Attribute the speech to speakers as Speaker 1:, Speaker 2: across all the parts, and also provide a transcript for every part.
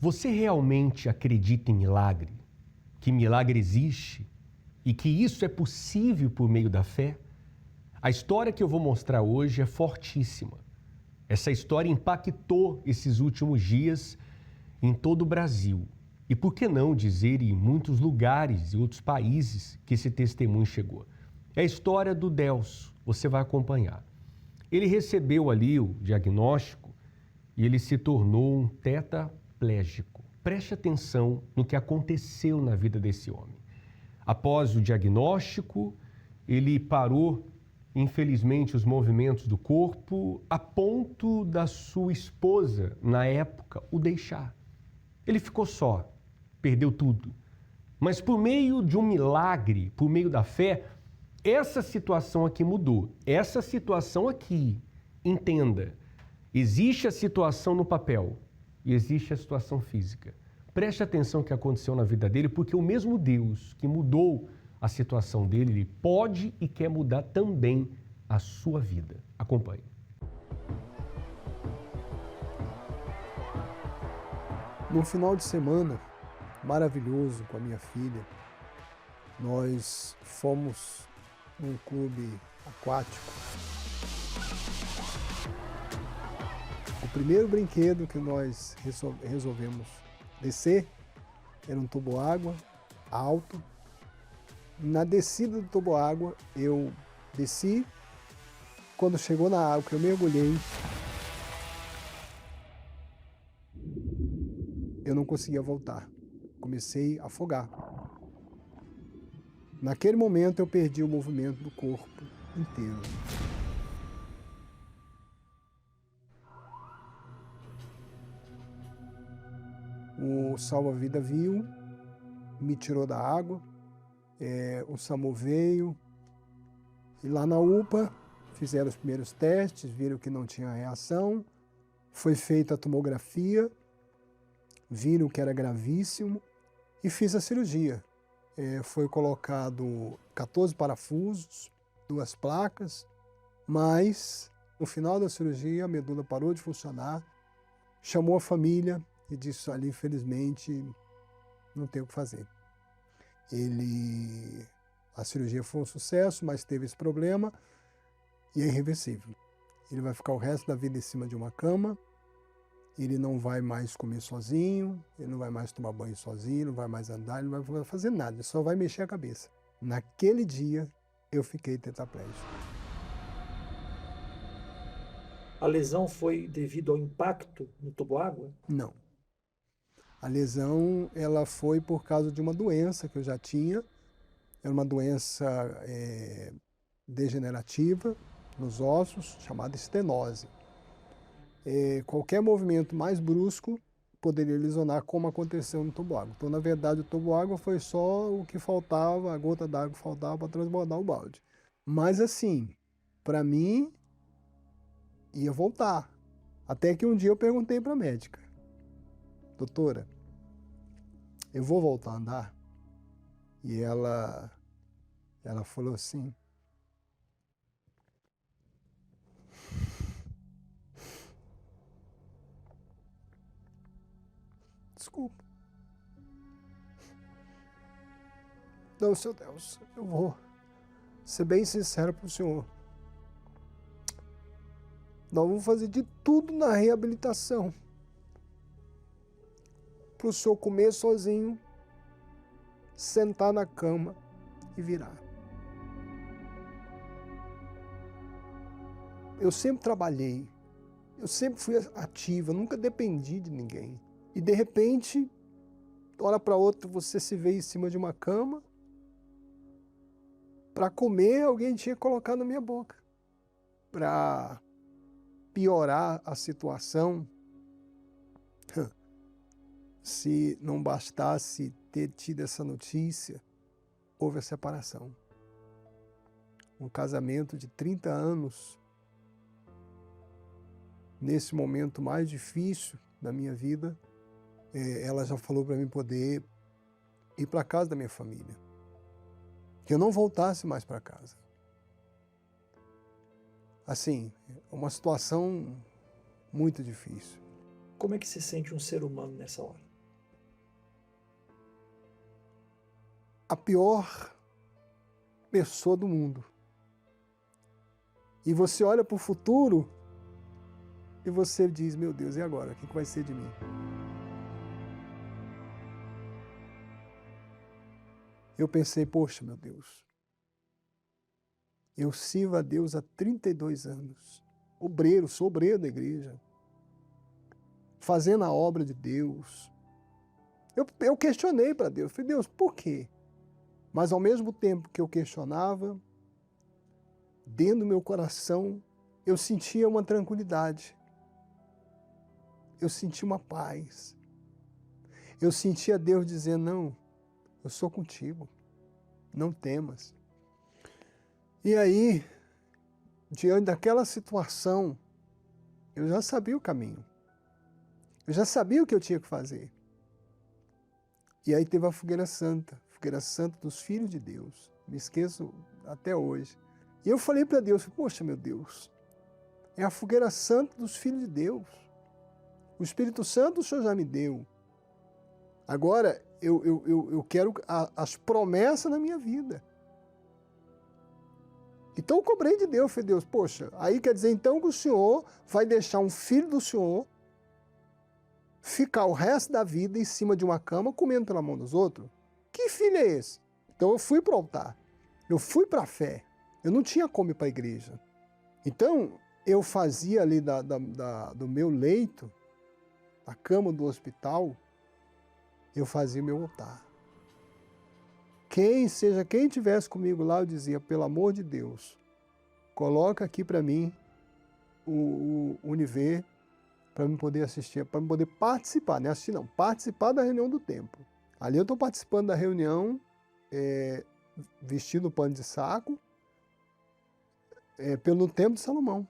Speaker 1: Você realmente acredita em milagre? Que milagre existe? E que isso é possível por meio da fé? A história que eu vou mostrar hoje é fortíssima. Essa história impactou esses últimos dias em todo o Brasil. E por que não dizer em muitos lugares e outros países que esse testemunho chegou? É a história do Delso, você vai acompanhar. Ele recebeu ali o diagnóstico e ele se tornou um tetraplégico. Preste atenção no que aconteceu na vida desse homem. Após o diagnóstico, ele parou, infelizmente, os movimentos do corpo a ponto da sua esposa, na época, o deixar. Ele ficou só, perdeu tudo. Mas por meio de um milagre, por meio da fé, essa situação aqui mudou. Essa situação aqui, entenda, existe a situação no papel e existe a situação física. Preste atenção no que aconteceu na vida dele, porque o mesmo Deus que mudou a situação dele, ele pode e quer mudar também a sua vida. Acompanhe.
Speaker 2: Num final de semana maravilhoso com a minha filha, nós fomos num clube aquático. O primeiro brinquedo que nós resolvemos descer era um toboágua alto. Na descida do toboágua eu desci. Quando chegou na água que eu mergulhei, eu não conseguia voltar. Comecei a afogar. Naquele momento eu perdi o movimento do corpo inteiro. O salva-vida viu, me tirou da água, o SAMU veio, e lá na UPA fizeram os primeiros testes, viram que não tinha reação, foi feita a tomografia, viram que era gravíssimo e fiz a cirurgia. Foi colocado 14 parafusos, 2 placas, mas no final da cirurgia a medula parou de funcionar, chamou a família e disse: ali, infelizmente, não tem o que fazer. A cirurgia foi um sucesso, mas teve esse problema e é irreversível. Ele vai ficar o resto da vida em cima de uma cama, ele não vai mais comer sozinho, ele não vai mais tomar banho sozinho, não vai mais andar, ele não vai fazer nada, ele só vai mexer a cabeça. Naquele dia, eu fiquei tetraplégico.
Speaker 3: A lesão foi devido ao impacto no toboágua?
Speaker 2: Não. A lesão ela foi por causa de uma doença que eu já tinha. Era uma doença degenerativa nos ossos, chamada estenose. Qualquer movimento mais brusco poderia lesionar, como aconteceu no toboágua. Então, na verdade, o toboágua foi só o que faltava, a gota d'água faltava para transbordar o balde. Mas assim, para mim, ia voltar. Até que um dia eu perguntei para a médica: doutora, eu vou voltar a andar? E ela falou assim: desculpa. Não, seu Deus, eu vou ser bem sincero para o senhor. Nós vamos fazer de tudo na reabilitação para o senhor comer sozinho, sentar na cama e virar. Eu sempre trabalhei, eu sempre fui ativa, nunca dependi de ninguém. E de repente, de uma hora para outra, você se vê em cima de uma cama. Para comer, alguém tinha que colocar na minha boca. Para piorar a situação, se não bastasse ter tido essa notícia, houve a separação. Um casamento de 30 anos, nesse momento mais difícil da minha vida, ela já falou para mim poder ir para casa da minha família. Que eu não voltasse mais para casa. Assim, uma situação muito difícil.
Speaker 3: Como é que se sente um ser humano nessa hora?
Speaker 2: a pior pessoa do mundo. E você olha para o futuro e você diz, meu Deus, e agora? O que vai ser de mim? Eu pensei, poxa, meu Deus, eu sirvo a Deus há 32 anos. Obreiro, sou obreiro da igreja. Fazendo a obra de Deus. Eu questionei para Deus, falei, Deus, por quê? Mas ao mesmo tempo que eu questionava, dentro do meu coração, eu sentia uma tranquilidade. Eu sentia uma paz. Eu sentia Deus dizendo, não, eu sou contigo, não temas. E aí, diante daquela situação, eu já sabia o caminho. Eu já sabia o que eu tinha que fazer. E aí teve a fogueira santa dos filhos de Deus. Me esqueço até hoje. E eu falei para Deus, poxa, meu Deus, é a fogueira santa dos filhos de Deus. O Espírito Santo o Senhor já me deu. Agora, eu quero as promessas na minha vida. Então eu cobrei de Deus, falei, Deus, poxa, aí quer dizer então que o Senhor vai deixar um filho do Senhor ficar o resto da vida em cima de uma cama comendo pela mão dos outros? Que filho é esse? Então eu fui para o altar, eu fui para a fé, eu não tinha como ir para a igreja. Então eu fazia ali do meu leito, a cama do hospital, eu fazia meu altar. Quem estivesse comigo lá, eu dizia, pelo amor de Deus, coloca aqui para mim o Univer, para eu poder assistir, para eu poder participar, não é assistir não, participar da reunião do templo. Ali eu estou participando da reunião, vestindo pano de saco, pelo templo de Salomão,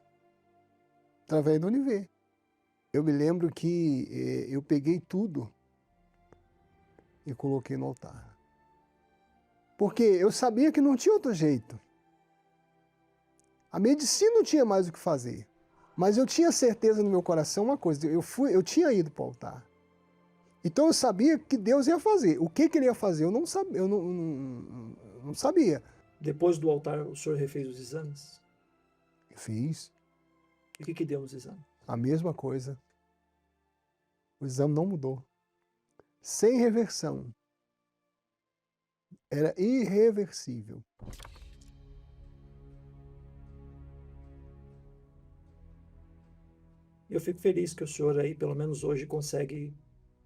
Speaker 2: através do Univer. Eu me lembro que eu peguei tudo e coloquei no altar. Porque eu sabia que não tinha outro jeito. A medicina não tinha mais o que fazer. Mas eu tinha certeza no meu coração uma coisa, eu tinha ido para o altar. Então eu sabia que Deus ia fazer. O que Ele ia fazer, eu não sabia.
Speaker 3: Depois do altar, o senhor refez os exames?
Speaker 2: Fiz.
Speaker 3: E o que deu nos exames?
Speaker 2: A mesma coisa. O exame não mudou. Sem reversão. Era irreversível.
Speaker 3: Eu fico feliz que o senhor aí, pelo menos hoje, consegue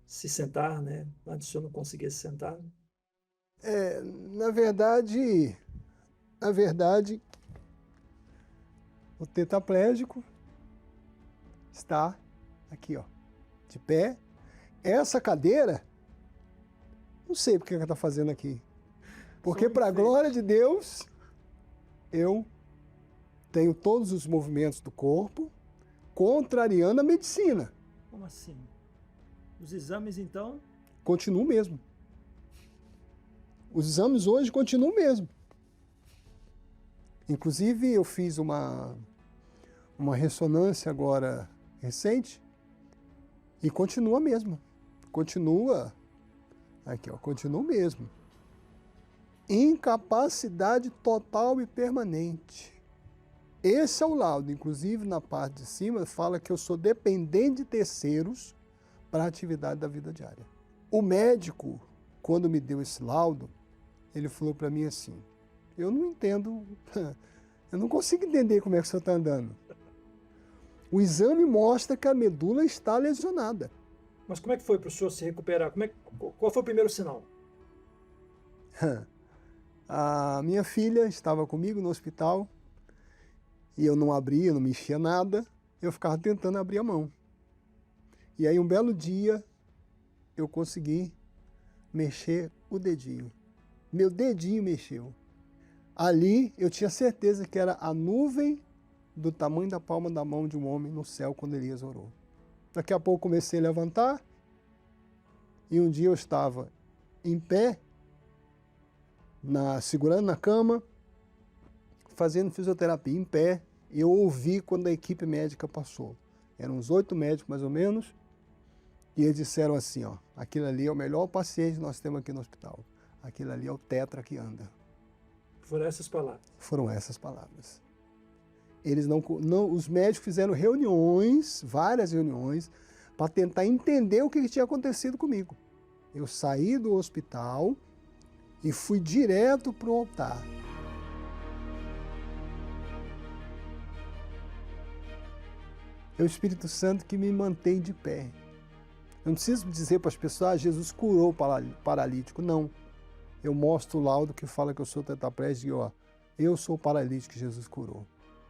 Speaker 3: se sentar, né? Antes o senhor não conseguia se sentar.
Speaker 2: Na verdade, o tetraplégico está aqui, ó, de pé. Essa cadeira, não sei porque ela está fazendo aqui. Porque, para a glória de Deus, eu tenho todos os movimentos do corpo, contrariando a medicina.
Speaker 3: Como assim? Os exames, então?
Speaker 2: Continuam o mesmo. Os exames hoje continuam o mesmo. Inclusive, eu fiz uma ressonância agora recente e continua mesmo. Continua, aqui ó, continua o mesmo. Incapacidade total e permanente. Esse é o laudo, inclusive na parte de cima fala que eu sou dependente de terceiros para a atividade da vida diária. O médico, quando me deu esse laudo, ele falou para mim assim, eu não entendo, eu não consigo entender como é que o senhor está andando. O exame mostra que a medula está lesionada.
Speaker 3: Mas como é que foi para o senhor se recuperar? Qual foi o primeiro sinal?
Speaker 2: A minha filha estava comigo no hospital e eu não abria, não mexia nada, eu ficava tentando abrir a mão. E aí um belo dia eu consegui mexer o dedinho. Meu dedinho mexeu. Ali eu tinha certeza que era a nuvem do tamanho da palma da mão de um homem no céu quando Elias orou. Daqui a pouco comecei a levantar e um dia eu estava em pé, segurando na cama, fazendo fisioterapia em pé, e eu ouvi quando a equipe médica passou. Eram uns 8 médicos mais ou menos, e eles disseram assim, ó, aquilo ali é o melhor paciente que nós temos aqui no hospital. aquele ali é o tetra que anda.
Speaker 3: Foram essas palavras.
Speaker 2: Foram essas palavras. Eles os médicos fizeram reuniões, várias reuniões, para tentar entender o que tinha acontecido comigo. Eu saí do hospital e fui direto para o altar. É o Espírito Santo que me mantém de pé. Eu não preciso dizer para as pessoas, Jesus curou o paralítico. Não. Eu mostro o laudo que fala que eu sou tetraplégico e, ó, eu sou o paralítico que Jesus curou.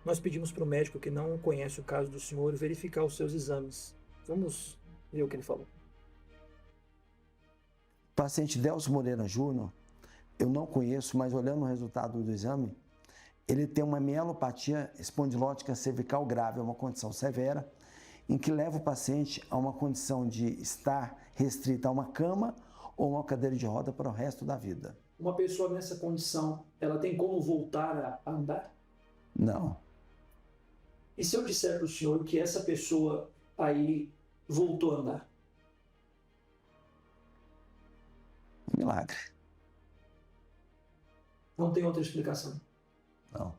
Speaker 3: Nós pedimos para o médico que não conhece o caso do senhor verificar os seus exames. Vamos ver o que ele falou.
Speaker 4: Paciente Delcio Moreira Júnior, eu não conheço, mas olhando o resultado do exame, ele tem uma mielopatia espondilótica cervical grave, é uma condição severa, em que leva o paciente a uma condição de estar restrita a uma cama ou uma cadeira de roda para o resto da vida.
Speaker 3: Uma pessoa nessa condição, ela tem como voltar a andar?
Speaker 4: Não.
Speaker 3: E se eu disser para o senhor que essa pessoa aí voltou a andar?
Speaker 4: Milagre.
Speaker 3: Não tem outra explicação.
Speaker 4: Não.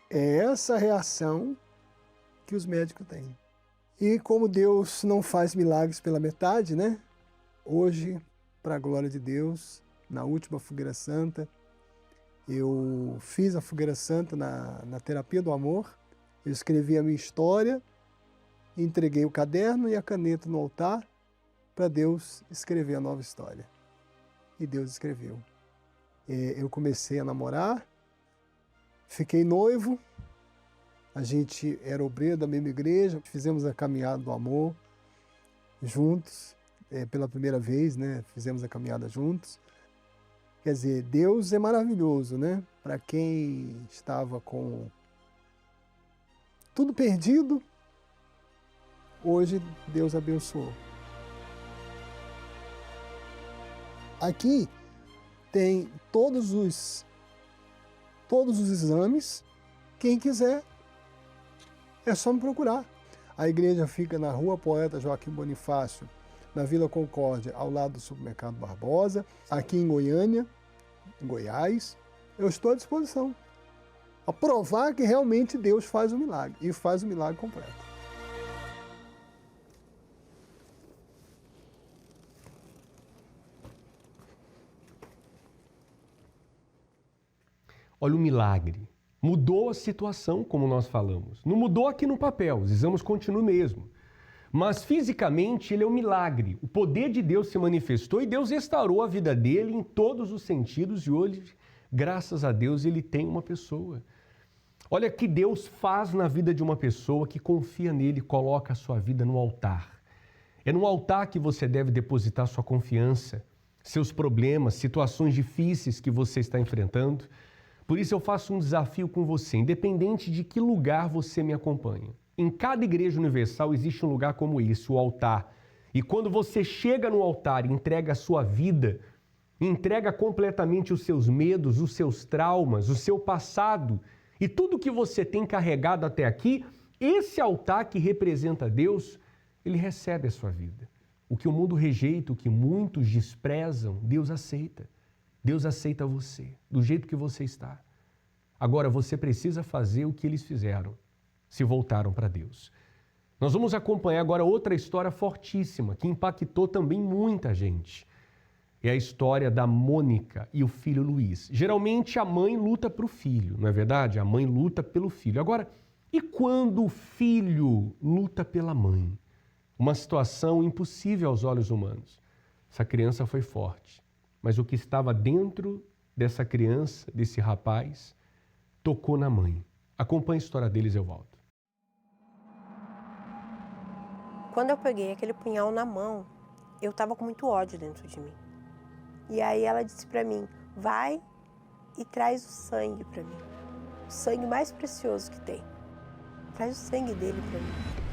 Speaker 2: É essa reação que os médicos têm. E como Deus não faz milagres pela metade, né? Hoje, para a glória de Deus, na última Fogueira Santa, eu fiz a Fogueira Santa na terapia do amor. Eu escrevi a minha história, entreguei o caderno e a caneta no altar para Deus escrever a nova história. E Deus escreveu. Eu comecei a namorar, fiquei noivo, a gente era obreiro da mesma igreja, fizemos a caminhada do amor juntos, pela primeira vez, né? Fizemos a caminhada juntos. Quer dizer, Deus é maravilhoso, né? Para quem estava com tudo perdido, hoje Deus abençoou. Aqui tem todos os exames. Quem quiser, é só me procurar. A igreja fica na Rua Poeta Joaquim Bonifácio, na Vila Concórdia, ao lado do Supermercado Barbosa, aqui em Goiânia, em Goiás. Eu estou à disposição a provar que realmente Deus faz o milagre, e faz o milagre completo.
Speaker 1: Olha o milagre. Mudou a situação, como nós falamos. Não mudou aqui no papel, os exames continuam mesmo. Mas fisicamente ele é um milagre. O poder de Deus se manifestou e Deus restaurou a vida dele em todos os sentidos e hoje, graças a Deus, ele tem uma pessoa. Olha que Deus faz na vida de uma pessoa que confia nele e coloca a sua vida no altar. É no altar que você deve depositar sua confiança, seus problemas, situações difíceis que você está enfrentando. Por isso eu faço um desafio com você, independente de que lugar você me acompanha. Em cada igreja universal existe um lugar como esse, o altar. E quando você chega no altar e entrega a sua vida, entrega completamente os seus medos, os seus traumas, o seu passado e tudo que você tem carregado até aqui, esse altar que representa Deus, ele recebe a sua vida. O que o mundo rejeita, o que muitos desprezam, Deus aceita. Deus aceita você, do jeito que você está. Agora, você precisa fazer o que eles fizeram, se voltaram para Deus. Nós vamos acompanhar agora outra história fortíssima, que impactou também muita gente. É a história da Mônica e o filho Luiz. Geralmente a mãe luta para o filho, não é verdade? A mãe luta pelo filho. Agora, e quando o filho luta pela mãe? Uma situação impossível aos olhos humanos. Essa criança foi forte. Mas o que estava dentro dessa criança, desse rapaz, tocou na mãe. Acompanhe a história deles, eu volto.
Speaker 5: Quando eu peguei aquele punhal na mão, eu estava com muito ódio dentro de mim. E aí ela disse para mim, vai e traz o sangue para mim. O sangue mais precioso que tem. Traz o sangue dele para mim.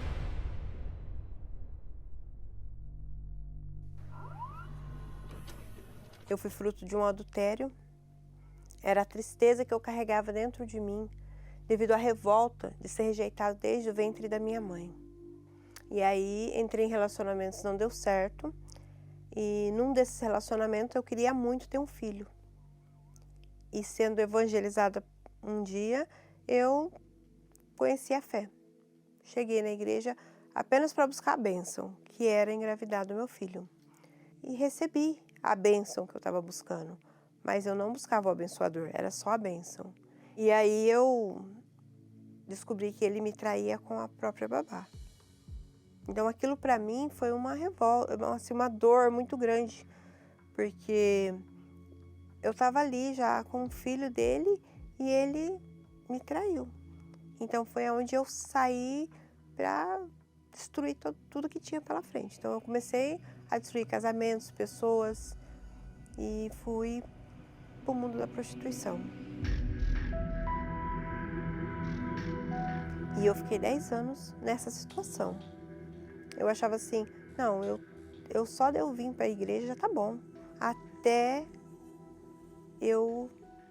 Speaker 5: Eu fui fruto de um adultério, era a tristeza que eu carregava dentro de mim, devido à revolta de ser rejeitado desde o ventre da minha mãe. E aí, entrei em relacionamentos, não deu certo, E num desses relacionamentos eu queria muito ter um filho. E sendo evangelizada um dia, eu conheci a fé. Cheguei na igreja apenas para buscar a bênção, que era engravidar do meu filho. E recebi a bênção que eu estava buscando, mas eu não buscava o abençoador, era só a bênção. E aí eu descobri que ele me traía com a própria babá. Então aquilo para mim foi uma revolta, assim, uma dor muito grande, porque eu estava ali já com o filho dele e ele me traiu. Então foi onde eu saí para destruir tudo que tinha pela frente. Então eu comecei a destruir casamentos, pessoas e fui para o mundo da prostituição. E eu fiquei 10 anos nessa situação. Eu achava assim, não, eu só de eu vir para a igreja já tá bom. Até eu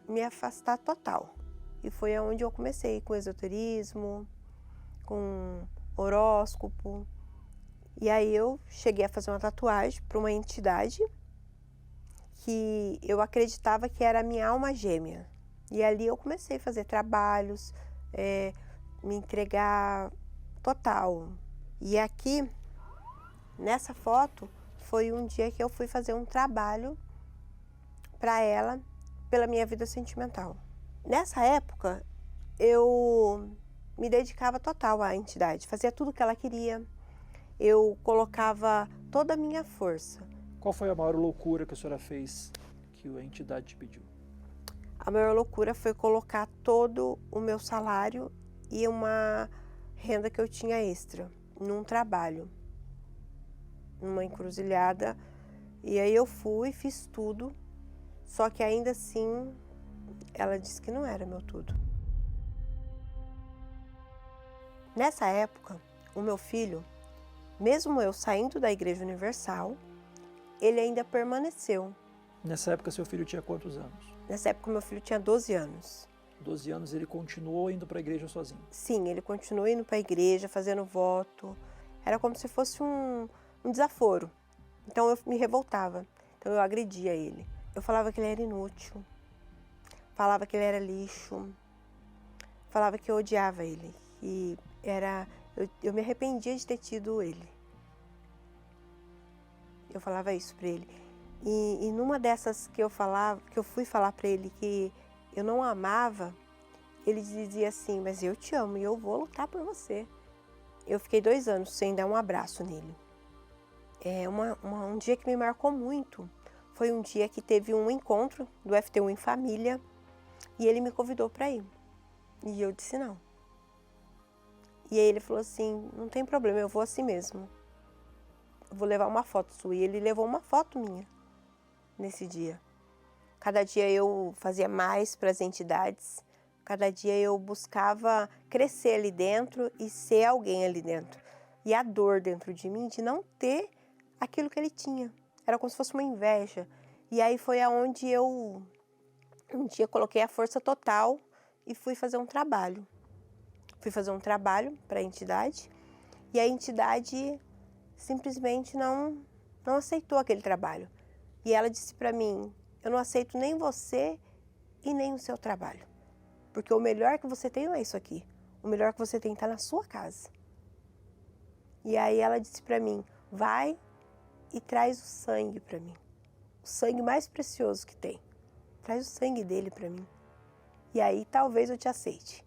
Speaker 5: me afastar total. E foi onde eu comecei com esoterismo, com horóscopo. E aí eu cheguei a fazer uma tatuagem para uma entidade que eu acreditava que era a minha alma gêmea. E ali eu comecei a fazer trabalhos, me entregar total. E aqui, nessa foto, foi um dia que eu fui fazer um trabalho para ela, pela minha vida sentimental. Nessa época, eu me dedicava total à entidade, fazia tudo o que ela queria, eu colocava toda a minha força.
Speaker 3: Qual foi a maior loucura que a senhora fez que a entidade te pediu?
Speaker 5: A maior loucura foi colocar todo o meu salário e uma renda que eu tinha extra num trabalho, numa encruzilhada. E aí eu fui, fiz tudo, só que ainda assim ela disse que não era meu tudo. Nessa época, o meu filho, mesmo eu saindo da Igreja Universal, ele ainda permaneceu.
Speaker 3: Nessa época seu filho tinha quantos anos?
Speaker 5: Nessa época meu filho tinha 12 anos.
Speaker 3: 12 anos ele continuou indo para a igreja sozinho?
Speaker 5: Sim, ele continuou indo para a igreja, fazendo voto. Era como se fosse um desaforo. Então eu me revoltava, então eu agredia ele. Eu falava que ele era inútil, falava que ele era lixo, falava que eu odiava ele. E eu me arrependia de ter tido ele. Eu falava isso para ele. E numa dessas que eu fui falar para ele que eu não amava, ele dizia assim, mas eu te amo e eu vou lutar por você. Eu fiquei 2 anos sem dar um abraço nele. Um dia que me marcou muito foi um dia que teve um encontro do FT1 em família e ele me convidou para ir. E eu disse não. E aí ele falou assim, não tem problema, eu vou assim mesmo. Eu vou levar uma foto sua. E ele levou uma foto minha nesse dia. Cada dia eu fazia mais para as entidades, cada dia eu buscava crescer ali dentro e ser alguém ali dentro. E a dor dentro de mim de não ter aquilo que ele tinha. Era como se fosse uma inveja. E aí foi aonde eu um dia coloquei a força total e fui fazer um trabalho. Fui fazer um trabalho para a entidade e a entidade simplesmente não aceitou aquele trabalho. E ela disse para mim, eu não aceito nem você e nem o seu trabalho. Porque o melhor que você tem não é isso aqui. O melhor que você tem está na sua casa. E aí ela disse para mim, vai e traz o sangue para mim. O sangue mais precioso que tem. Traz o sangue dele para mim. E aí talvez eu te aceite.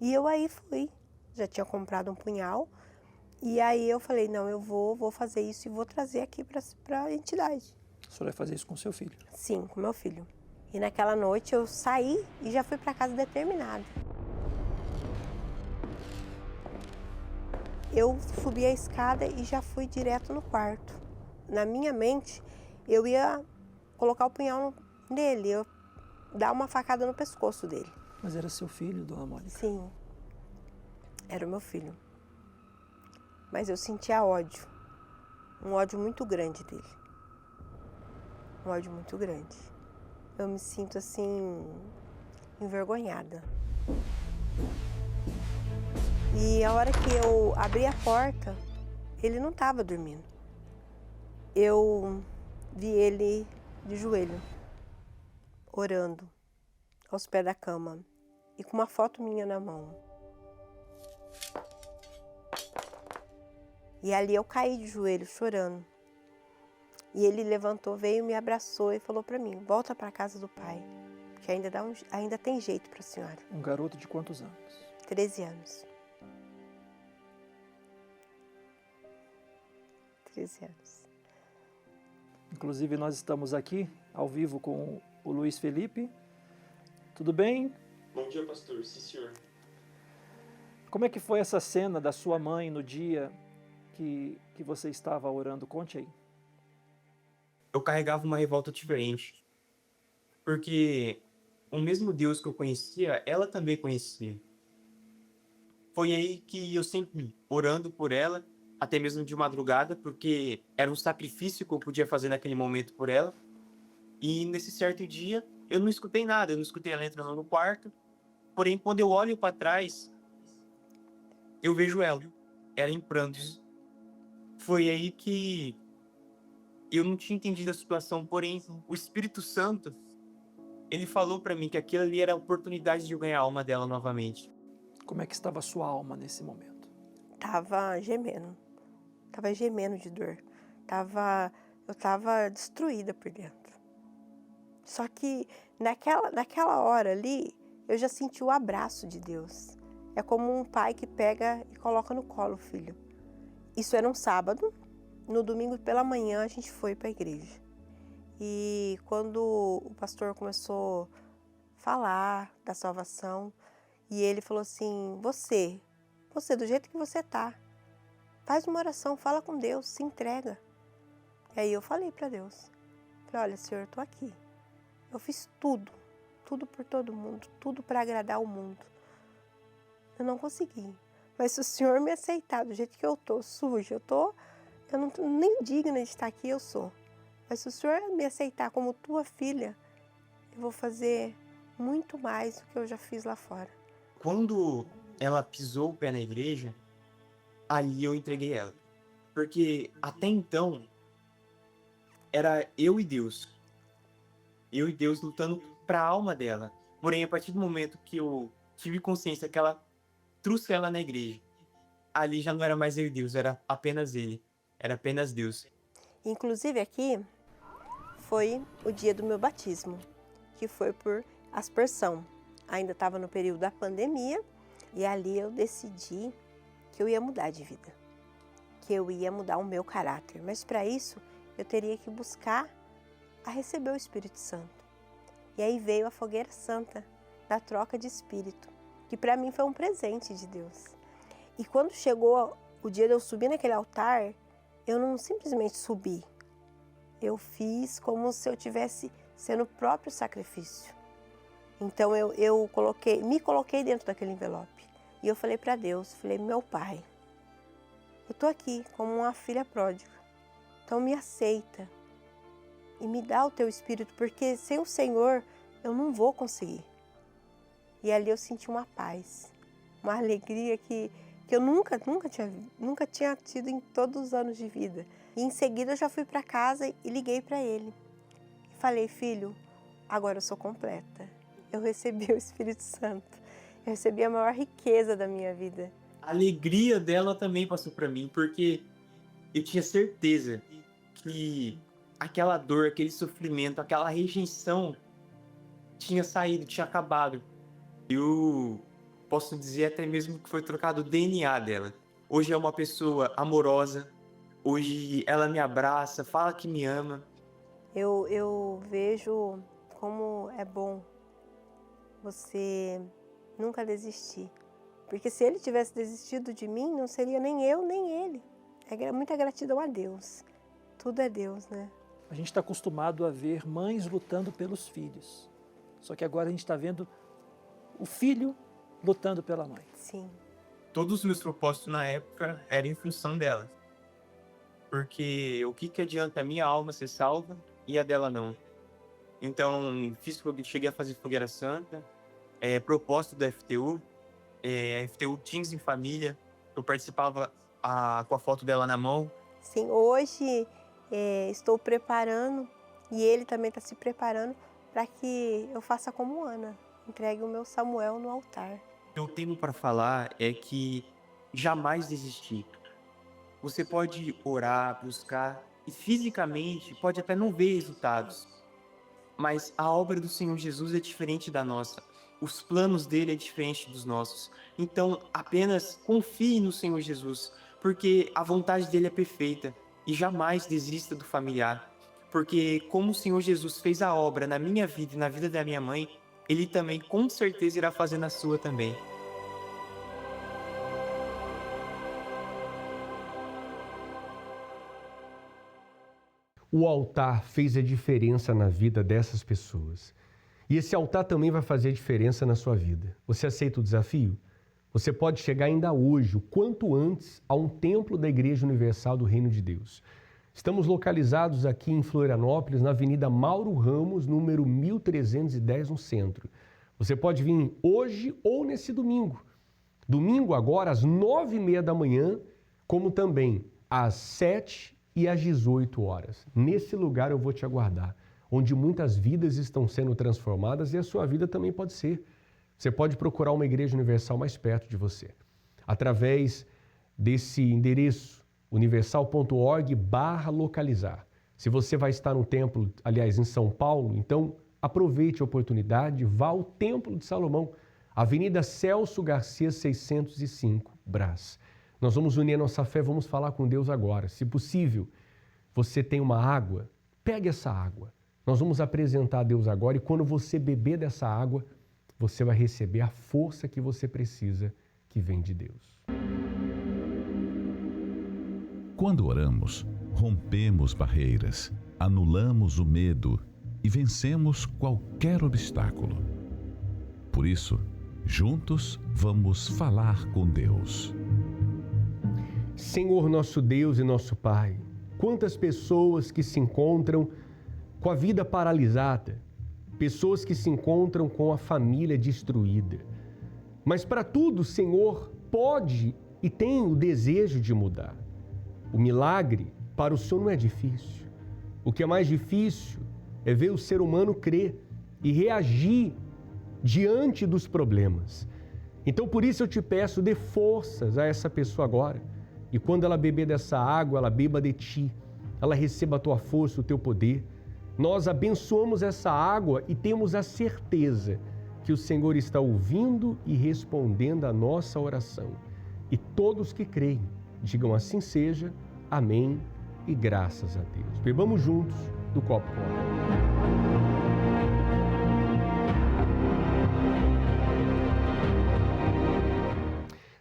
Speaker 5: E eu aí fui. Já tinha comprado um punhal. E aí eu falei, não, eu vou fazer isso e vou trazer aqui para a entidade.
Speaker 3: A senhora vai fazer isso com seu filho?
Speaker 5: Sim, com meu filho. E naquela noite eu saí e já fui para casa determinada. Eu subi a escada e já fui direto no quarto. Na minha mente, eu ia colocar o punhal nele, eu dar uma facada no pescoço dele.
Speaker 3: Mas era seu filho, dona Mônica?
Speaker 5: Sim, era o meu filho. Mas eu sentia ódio, um ódio muito grande dele. Um ódio muito grande. Eu me sinto assim, envergonhada. E a hora que eu abri a porta, ele não estava dormindo. eu vi ele de joelho, orando, aos pés da cama, e com uma foto minha na mão. E ali eu caí de joelho, chorando. E ele levantou, veio, me abraçou e falou para mim, volta para a casa do pai, que ainda tem jeito para a senhora.
Speaker 3: Um garoto de quantos anos?
Speaker 5: 13 anos. 13 anos.
Speaker 3: Inclusive, nós estamos aqui, ao vivo, com o Luiz Felipe. Tudo bem?
Speaker 6: Bom dia, pastor. Sim, senhor.
Speaker 3: Como é que foi essa cena da sua mãe no dia que você estava orando? Conte aí.
Speaker 6: Eu carregava uma revolta diferente, porque o mesmo Deus que eu conhecia, ela também conhecia. Foi aí que eu sempre orando por ela, até mesmo de madrugada, porque era um sacrifício que eu podia fazer naquele momento por ela. E nesse certo dia, eu não escutei nada, eu não escutei ela entrando no quarto. Porém, quando eu olho para trás, eu vejo ela em prantos. Foi aí que eu não tinha entendido a situação, porém, o Espírito Santo, ele falou para mim que aquilo ali era a oportunidade de eu ganhar a alma dela novamente.
Speaker 3: Como é que estava a sua alma nesse momento?
Speaker 5: Tava gemendo de dor. Eu tava destruída por dentro. Só que naquela hora ali, eu já senti o abraço de Deus. É como um pai que pega e coloca no colo o filho. Isso era um sábado. No domingo pela manhã a gente foi para a igreja. E quando o pastor começou a falar da salvação, e ele falou assim, você do jeito que você tá, faz uma oração, fala com Deus, se entrega. E aí eu falei para Deus, olha, Senhor, eu tô aqui. Eu fiz tudo por todo mundo, tudo para agradar o mundo. Eu não consegui. Mas se o Senhor me aceitar do jeito que eu tô, suja, eu não tô nem digna de estar aqui, eu sou. Mas se o Senhor me aceitar como tua filha, eu vou fazer muito mais do que eu já fiz lá fora.
Speaker 6: Quando ela pisou o pé na igreja, ali eu entreguei ela. Porque até então, era eu e Deus. Eu e Deus lutando para a alma dela. Porém, a partir do momento que eu tive consciência que ela trouxe ela na igreja, ali já não era mais eu e Deus, era apenas ele. Era apenas Deus.
Speaker 5: Inclusive aqui foi o dia do meu batismo, que foi por aspersão. Ainda estava no período da pandemia e ali eu decidi que eu ia mudar de vida, que eu ia mudar o meu caráter. Mas para isso eu teria que buscar a receber o Espírito Santo. E aí veio a fogueira santa da troca de espírito, que para mim foi um presente de Deus. E quando chegou o dia de eu subir naquele altar, eu não simplesmente subi. Eu fiz como se eu tivesse sendo o próprio sacrifício. Então eu me coloquei dentro daquele envelope. E eu falei para Deus, meu Pai, eu tô aqui como uma filha pródiga. Então me aceita e me dá o teu Espírito, porque sem o Senhor eu não vou conseguir. E ali eu senti uma paz, uma alegria que eu nunca tinha tido em todos os anos de vida. E em seguida eu já fui para casa e liguei para ele. E falei, filho, agora eu sou completa. Eu recebi o Espírito Santo. Eu recebi a maior riqueza da minha vida.
Speaker 6: A alegria dela também passou para mim, porque eu tinha certeza que aquela dor, aquele sofrimento, aquela rejeição tinha saído, tinha acabado. Eu posso dizer até mesmo que foi trocado o DNA dela. Hoje é uma pessoa amorosa, hoje ela me abraça, fala que me ama.
Speaker 5: Eu vejo como é bom você nunca desistir. Porque se ele tivesse desistido de mim, não seria nem eu, nem ele. É muita gratidão a Deus. Tudo é Deus, né?
Speaker 3: A gente está acostumado a ver mães lutando pelos filhos. Só que agora a gente está vendo o filho lutando pela mãe.
Speaker 5: Sim.
Speaker 6: Todos os meus propósitos na época eram em função dela. Porque o que adianta a minha alma ser salva e a dela não? Então, cheguei a fazer Fogueira Santa, propósito da FTU, FTU Teens em Família. Eu participava com a foto dela na mão.
Speaker 5: Sim, hoje estou preparando e ele também está se preparando para que eu faça como Ana, entregue o meu Samuel no altar.
Speaker 6: O que eu tenho para falar é que jamais desistir. Você pode orar, buscar e fisicamente pode até não ver resultados, mas a obra do Senhor Jesus é diferente da nossa. Os planos dele é diferente dos nossos. Então, apenas confie no Senhor Jesus, porque a vontade dele é perfeita. E jamais desista do familiar, porque como o Senhor Jesus fez a obra na minha vida e na vida da minha mãe, ele também com certeza irá fazer na sua também.
Speaker 1: O altar fez a diferença na vida dessas pessoas. E esse altar também vai fazer a diferença na sua vida. Você aceita o desafio? Você pode chegar ainda hoje, o quanto antes, a um templo da Igreja Universal do Reino de Deus. Estamos localizados aqui em Florianópolis, na Avenida Mauro Ramos, número 1310, no centro. Você pode vir hoje ou nesse domingo. Domingo agora, às 9h30 da manhã, como também às 7h e às 18 horas. Nesse lugar eu vou te aguardar, onde muitas vidas estão sendo transformadas e a sua vida também pode ser. Você pode procurar uma igreja universal mais perto de você. Através desse endereço, universal.org/localizar. Se você vai estar no templo, aliás, em São Paulo, então aproveite a oportunidade, vá ao Templo de Salomão, Avenida Celso Garcia, 605, Brás. Nós vamos unir a nossa fé, vamos falar com Deus agora. Se possível, você tem uma água, pegue essa água. Nós vamos apresentar a Deus agora e quando você beber dessa água, você vai receber a força que você precisa, que vem de Deus.
Speaker 7: Quando oramos, rompemos barreiras, anulamos o medo e vencemos qualquer obstáculo. Por isso, juntos vamos falar com Deus.
Speaker 1: Senhor nosso Deus e nosso Pai, quantas pessoas que se encontram com a vida paralisada, pessoas que se encontram com a família destruída. Mas para tudo, o Senhor pode e tem o desejo de mudar. O milagre para o Senhor não é difícil. O que é mais difícil é ver o ser humano crer e reagir diante dos problemas. Então, por isso eu te peço, dê forças a essa pessoa agora. E quando ela beber dessa água, ela beba de ti. Ela receba a tua força, o teu poder. Nós abençoamos essa água e temos a certeza que o Senhor está ouvindo e respondendo a nossa oração. E todos que creem, digam assim seja, amém e graças a Deus. Bebamos juntos do copo com água.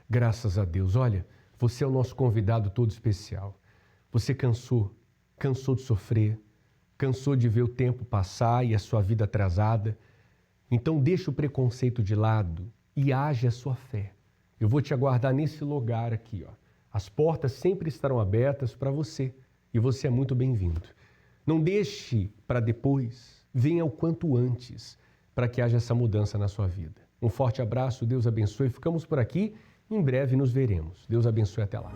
Speaker 1: Graças a Deus. Olha, você é o nosso convidado todo especial. Você cansou de sofrer, cansou de ver o tempo passar e a sua vida atrasada. Então deixa o preconceito de lado e age a sua fé. Eu vou te aguardar nesse lugar aqui, ó. As portas sempre estarão abertas para você e você é muito bem-vindo. Não deixe para depois, venha o quanto antes para que haja essa mudança na sua vida. Um forte abraço, Deus abençoe. Ficamos por aqui, em breve nos veremos. Deus abençoe, até lá.